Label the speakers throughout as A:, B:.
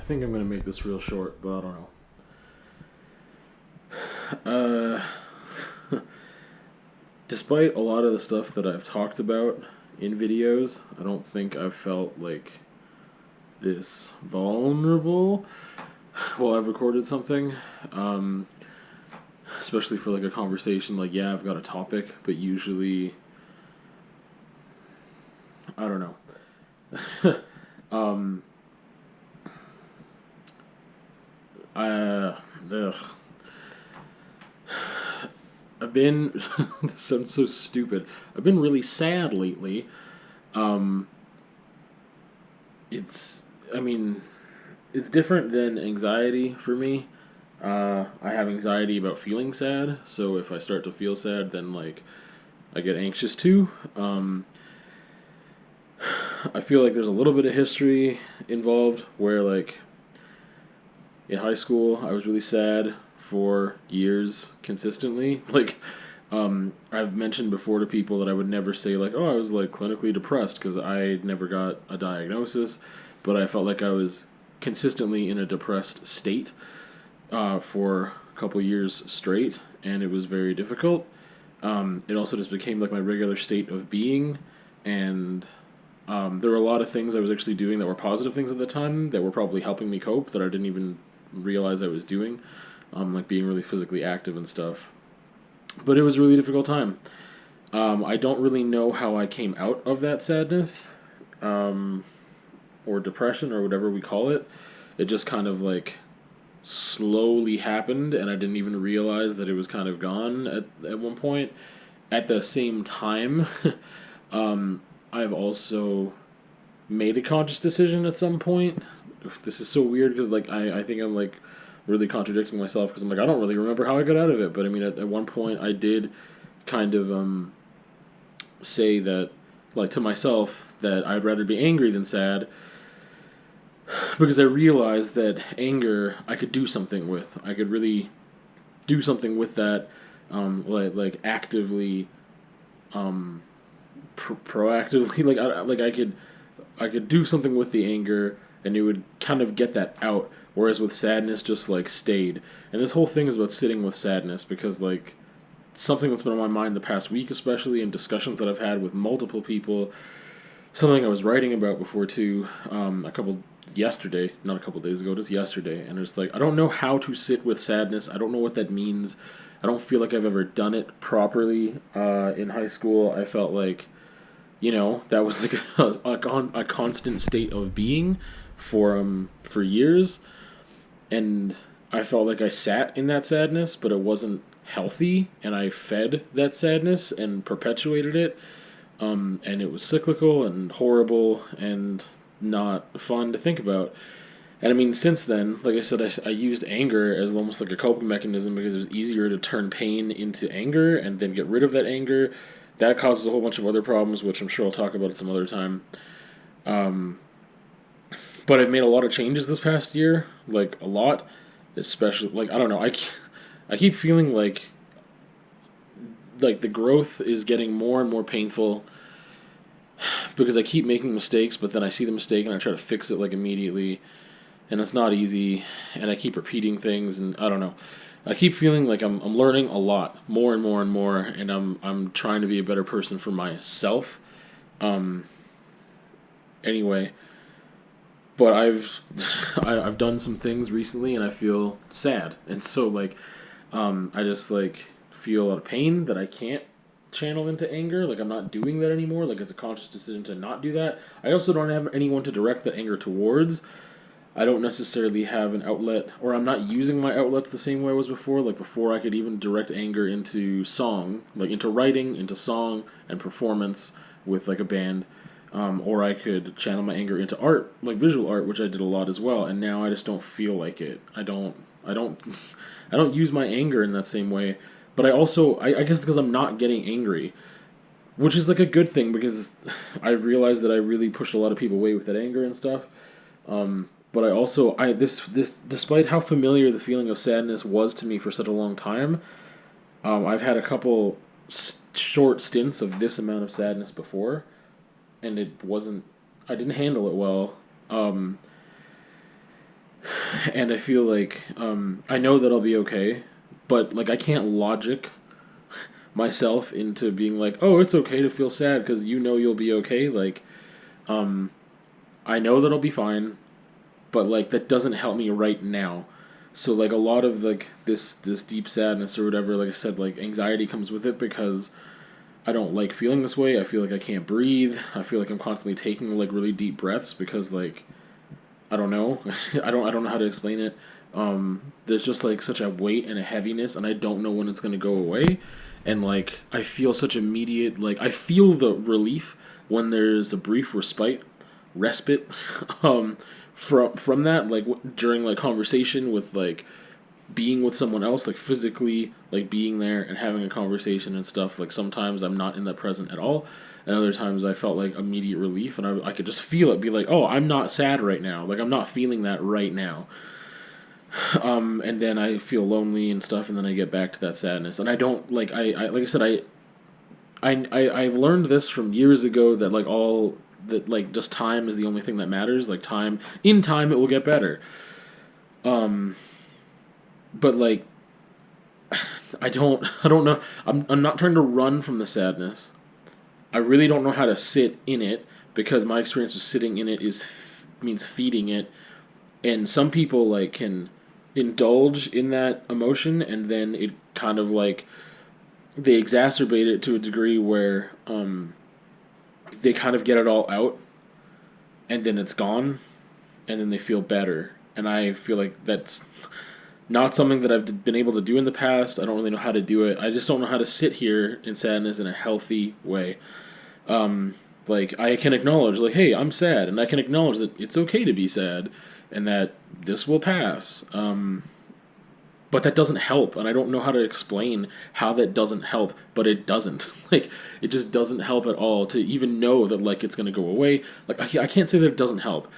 A: think I'm gonna make this real short, but I don't know. Despite a lot of the stuff that I've talked about in videos, I don't think I've felt like this vulnerable while I've recorded something. Um, Especially for like a conversation, like, yeah, I've got a topic, but usually, I don't know. um, I, ugh. I've been, this sounds so stupid, I've been really sad lately. Um, it's, I mean, it's different than anxiety for me. I have anxiety about feeling sad, so if I start to feel sad, then like I get anxious too. I feel like there's a little bit of history involved where like in high school I was really sad for years consistently. I've mentioned before to people that I would never say like, oh, I was like clinically depressed because I never got a diagnosis, but I felt like I was consistently in a depressed state for a couple years straight, and it was very difficult. It also just became like my regular state of being, and there were a lot of things I was actually doing that were positive things at the time that were probably helping me cope that I didn't even realize I was doing, like being really physically active and stuff. But it was a really difficult time. I don't really know how I came out of that sadness, um, or depression or whatever we call it. It just kind of like slowly happened, and I didn't even realize that it was kind of gone at one point. At the same time, I've also made a conscious decision at some point. This is so weird because like I think I'm like really contradicting myself because I'm like I don't really remember how I got out of it, but I mean at one point I did kind of say that like to myself that I'd rather be angry than sad because I realized that anger I could do something with. I could really do something with that, like actively, um, proactively. Like I could do something with the anger, and it would kind of get that out. Whereas with sadness, just like stayed. And this whole thing is about sitting with sadness because like something that's been on my mind the past week, especially in discussions that I've had with multiple people. Something I was writing about before too. Yesterday, not a couple days ago, just yesterday, and it's like I don't know how to sit with sadness. I don't know what that means. I don't feel like I've ever done it properly. In high school, I felt like that was like a constant state of being for years, and I felt like I sat in that sadness, but it wasn't healthy, and I fed that sadness and perpetuated it, and it was cyclical and horrible and not fun to think about. And I mean, since then, like I said, I used anger as almost like a coping mechanism because it was easier to turn pain into anger and then get rid of that anger. That causes a whole bunch of other problems, which I'm sure I'll talk about at some other time. Um, but I've made a lot of changes this past year, like a lot, especially like I don't know, I keep feeling like the growth is getting more and more painful because I keep making mistakes, but then I see the mistake and I try to fix it like immediately, and it's not easy, and I keep repeating things, and I don't know. I keep feeling like I'm learning a lot, more and more and more, and I'm trying to be a better person for myself. Um, anyway, but I've done some things recently, and I feel sad, and so like I just like feel a lot of pain that I can't channel into anger. Like I'm not doing that anymore. Like it's a conscious decision to not do that. I also don't have anyone to direct the anger towards. I don't necessarily have an outlet, or I'm not using my outlets the same way I was before. Like before, I could even direct anger into song, like into writing, into song and performance with like a band, or I could channel my anger into art, like visual art, which I did a lot as well. And now I just don't feel like it. I don't, I don't use my anger in that same way. But I guess because I'm not getting angry, which is like a good thing because I've realized that I really pushed a lot of people away with that anger and stuff. But I also I this despite how familiar the feeling of sadness was to me for such a long time, I've had a couple short stints of this amount of sadness before, and it wasn't I didn't handle it well. Um, And I feel like I know that I'll be okay, but like I can't logic myself into being like, oh, it's okay to feel sad because you know you'll be okay. Like, um, I know that I'll be fine, but like that doesn't help me right now. So like a lot of like this deep sadness or whatever, like I said, like anxiety comes with it because I don't like feeling this way. I feel like I can't breathe. I feel like I'm constantly taking like really deep breaths because like I don't know. I don't know how to explain it. There's just like such a weight and a heaviness, and I don't know when it's gonna go away. And like I feel such immediate like I feel the relief when there's a brief respite, um, from that like during like conversation with like being with someone else, like physically like being there and having a conversation and stuff. Like sometimes I'm not in that present at all, and other times I felt like immediate relief, and I could just feel it, be like, oh, I'm not sad right now, like I'm not feeling that right now. And then I feel lonely and stuff, and then I get back to that sadness, and I don't like I like I said I've learned this from years ago that like all that like just time is the only thing that matters. Like time, in time it will get better. Um, but like I don't know. I'm not trying to run from the sadness. I really don't know how to sit in it because my experience with sitting in it is means feeding it, and some people like can indulge in that emotion and then it kind of like they exacerbate it to a degree where they kind of get it all out and then it's gone and then they feel better, and I feel like that's not something that I've been able to do in the past. I don't really know how to do it. I just don't know how to sit here in sadness in a healthy way. Like I can acknowledge like, hey, I'm sad, and I can acknowledge that it's okay to be sad and that this will pass. But that doesn't help, and I don't know how to explain how that doesn't help, but it doesn't. Like it just doesn't help at all to even know that like it's gonna go away. Like I can't say that it doesn't help.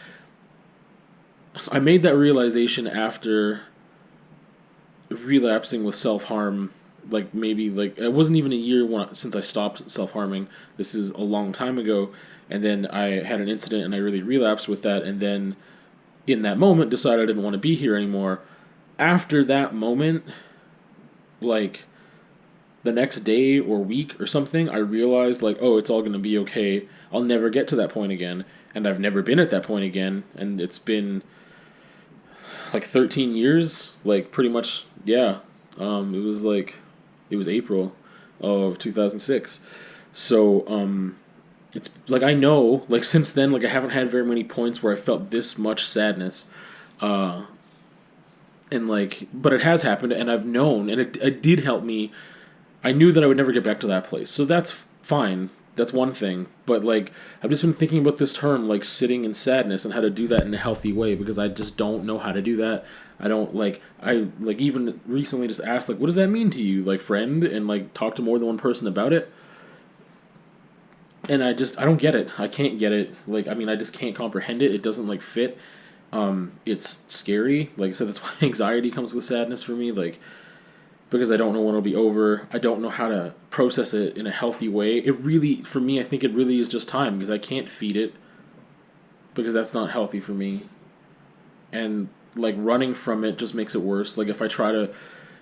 A: I made that realization after relapsing with self harm. Like maybe like it wasn't even a year since I stopped self harming. This is a long time ago, and then I had an incident and I really relapsed with that, and then in that moment decided I didn't want to be here anymore. After that moment, like the next day or week or something, I realized like, oh, it's all gonna be okay. I'll never get to that point again, and I've never been at that point again, and it's been like 13 years, like pretty much, yeah. It was April of 2006. So, it's like I know, like since then, like I haven't had very many points where I felt this much sadness. Uh, and like, but it has happened, and I've known, and it did help me. I knew that I would never get back to that place. So that's fine. That's one thing. But like I've just been thinking about this term like sitting in sadness and how to do that in a healthy way because I just don't know how to do that. I don't like I like even recently just asked like what does that mean to you like friend and like talk to more than one person about it. And I don't get it. I can't get it. Like I mean I just can't comprehend it. It doesn't like fit. It's scary. Like I said that's why anxiety comes with sadness for me like because I don't know when it'll be over. I don't know how to process it in a healthy way. It really, for me, I think it really is just time because I can't feed it because that's not healthy for me. And like running from it just makes it worse. Like if I try to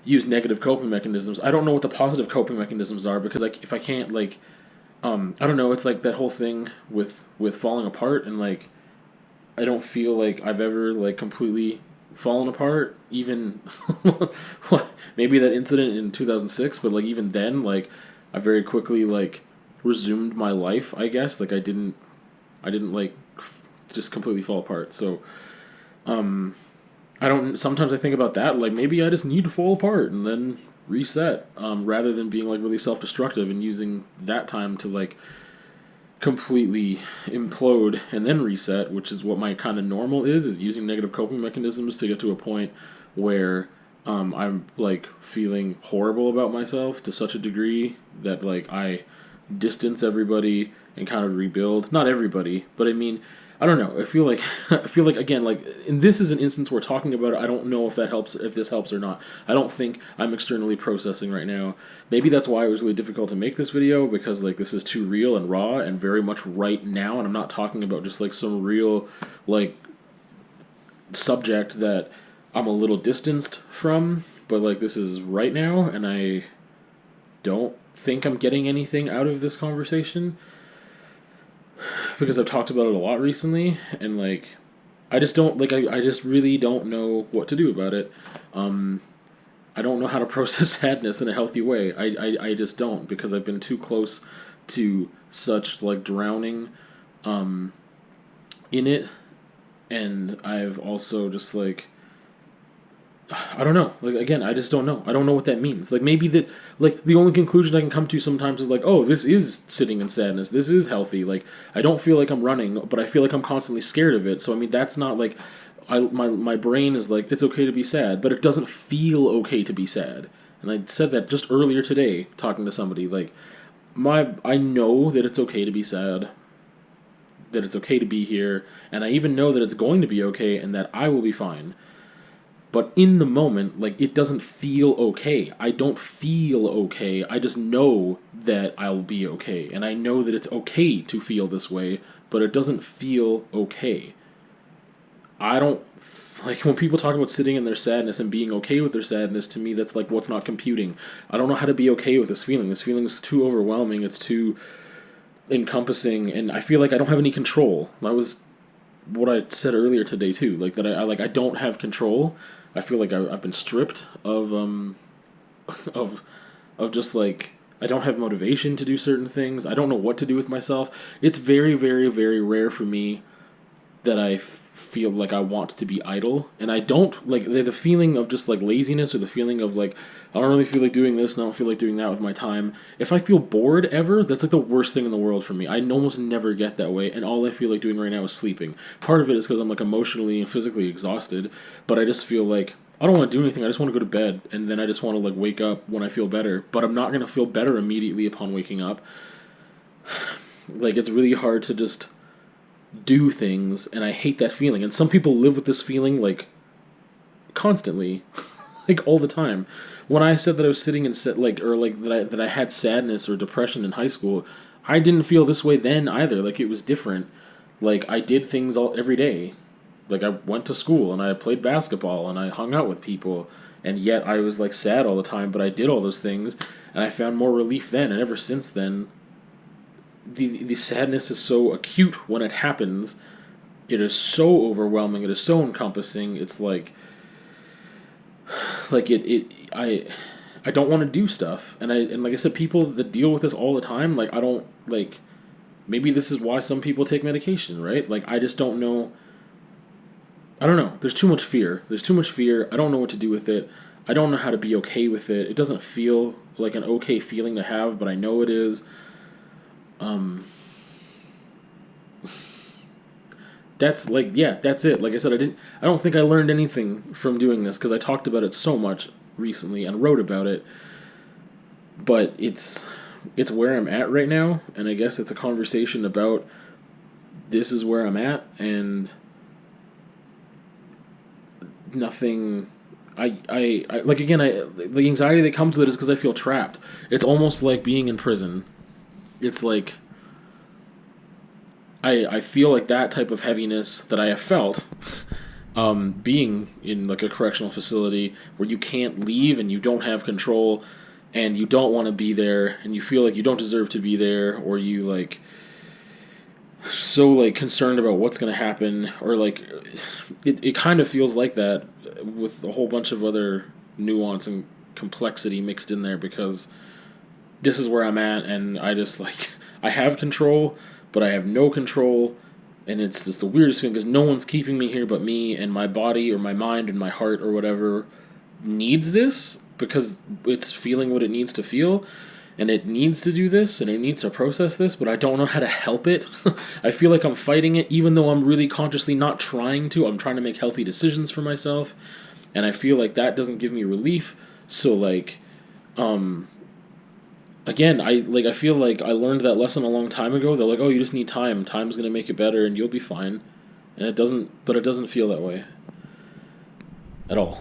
A: use negative coping mechanisms, I don't know what the positive coping mechanisms are because like if I can't like, I don't know. It's like that whole thing with falling apart and like I don't feel like I've ever like completely fallen apart. Even maybe that incident in 2006, but like even then, like I very quickly like resumed my life. I guess like I didn't like just completely fall apart. So I don't. Sometimes I think about that. Like maybe I just need to fall apart and then reset, rather than being like really self destructive and using that time to like completely implode and then reset, which is what my kind of normal is using negative coping mechanisms to get to a point where I'm like feeling horrible about myself to such a degree that like I distance everybody and kind of rebuild. Not everybody, but I mean, I don't know. I feel like I feel like again, like, and this is an instance we're talking about it. I don't know if that helps, if this helps or not. I don't think I'm externally processing right now. Maybe that's why it was really difficult to make this video because like this is too real and raw and very much right now, and I'm not talking about just like some real like subject that I'm a little distanced from, but like this is right now, and I don't think I'm getting anything out of this conversation because I've talked about it a lot recently, and like I just don't like I just really don't know what to do about it. Um, I don't know how to process sadness in a healthy way. I just don't because I've been too close to such like drowning um, in it, and I've also just like I don't know. Like again, I just don't know. I don't know what that means. Like maybe that like the only conclusion I can come to sometimes is like, oh, this is sitting in sadness. This is healthy. Like I don't feel like I'm running, but I feel like I'm constantly scared of it. So I mean, that's not like my brain is like it's okay to be sad, but it doesn't feel okay to be sad. And I said that just earlier today talking to somebody like I know that it's okay to be sad, that it's okay to be here, and I even know that it's going to be okay and that I will be fine. But in the moment, like, it doesn't feel okay. I don't feel okay. I just know that I'll be okay. And I know that it's okay to feel this way, but it doesn't feel okay. I don't. Like, when people talk about sitting in their sadness and being okay with their sadness, to me, that's like what's not computing. I don't know how to be okay with this feeling. This feeling is too overwhelming. It's too encompassing, and I feel like I don't have any control. That was what I said earlier today too. Like that, I don't have control. I feel like I've been stripped of of just like I don't have motivation to do certain things. I don't know what to do with myself. It's very, very, very rare for me that I feel like I want to be idle, and I don't like the feeling of just like laziness or the feeling of like I don't really feel like doing this and I don't feel like doing that with my time. If I feel bored ever, that's like the worst thing in the world for me. I almost never get that way, and all I feel like doing right now is sleeping. Part of it is because I'm like emotionally and physically exhausted, but I just feel like I don't want to do anything. I just want to go to bed, and then I just want to like wake up when I feel better. But I'm not gonna feel better immediately upon waking up. Like it's really hard to just do things, and I hate that feeling. And some people live with this feeling like constantly, like all the time. When I said that I was sitting in like or like that I had sadness or depression in high school, I didn't feel this way then either. Like it was different. Like I did things all every day. Like I went to school and I played basketball and I hung out with people, and yet I was like sad all the time. But I did all those things, and I found more relief then. And ever since then, the sadness is so acute when it happens. It is so overwhelming. It is so encompassing. It's like I don't want to do stuff, and like I said, people that deal with this all the time, like I don't like. Maybe this is why some people take medication, right? Like I just don't know. I don't know. There's too much fear. There's too much fear. I don't know what to do with it. I don't know how to be okay with it. It doesn't feel like an okay feeling to have, but I know it is. Um, that's like yeah, that's it. Like I said, I don't think I learned anything from doing this because I talked about it so much recently and wrote about it. But it's where I'm at right now, and I guess it's a conversation about this is where I'm at, and nothing. I like again. The anxiety that comes with it is because I feel trapped. It's almost like being in prison. It's like I feel like that type of heaviness that I have felt being in like a correctional facility where you can't leave and you don't have control and you don't want to be there and you feel like you don't deserve to be there, or you like so like concerned about what's going to happen, or like it kind of feels like that with a whole bunch of other nuance and complexity mixed in there, because this is where I'm at, and I just like I have control, but I have no control, and it's just the weirdest thing because no one's keeping me here but me, and my body or my mind and my heart or whatever needs this because it's feeling what it needs to feel, and it needs to do this and it needs to process this, but I don't know how to help it. I feel like I'm fighting it even though I'm really consciously not trying to. I'm trying to make healthy decisions for myself, and I feel like that doesn't give me relief. So like again, I feel like I learned that lesson a long time ago. They're like, "Oh, you just need time. Time's going to make it better and you'll be fine." And it doesn't, but it doesn't feel that way at all.